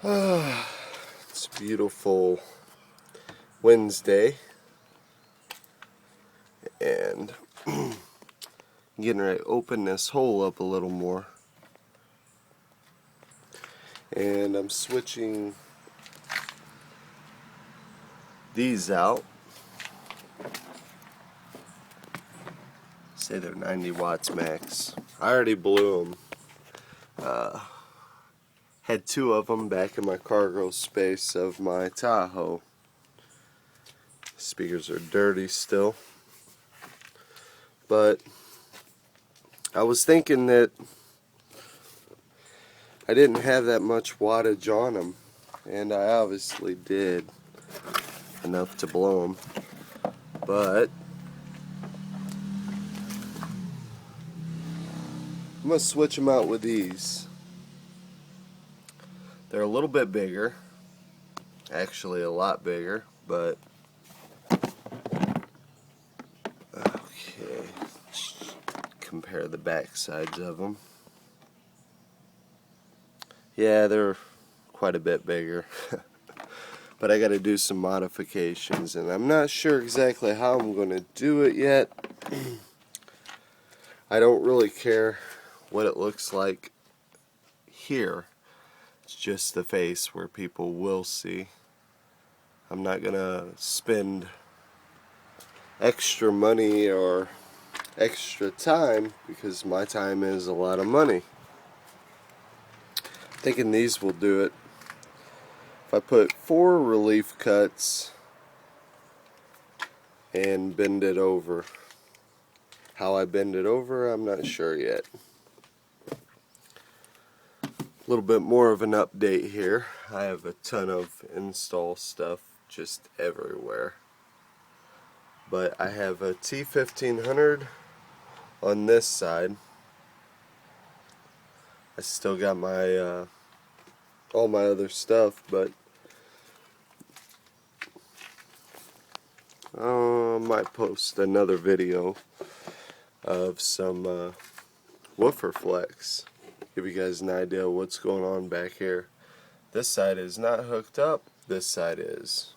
It's a beautiful Wednesday, and I'm getting ready to open this hole up a little more. And I'm switching these out. Say they're 90 watts max. I already blew them. Had two of them back in my cargo space of my Tahoe. Speakers are dirty still. But I was thinking that I didn't have that much wattage on them, and I obviously did enough to blow them. But I'm going to switch them out with these. They're a little bit bigger, actually a lot bigger, but okay, let's compare the back sides of them. Yeah, they're quite a bit bigger. But I got to do some modifications, and I'm not sure exactly how I'm going to do it yet. I don't really care what it looks like here. It's just the face where people will see. I'm not going to spend extra money or extra time, because my time is a lot of money. Thinking these will do it. If I put 4 relief cuts and bend it over. How I bend it over, I'm not sure yet. A little bit more of an update here. I have a ton of install stuff just everywhere. But I have a T1500 on this side. I still got my all my other stuff, but I might post another video of some woofer flex. Give you guys an idea of what's going on back here. This side is not hooked up, this side is.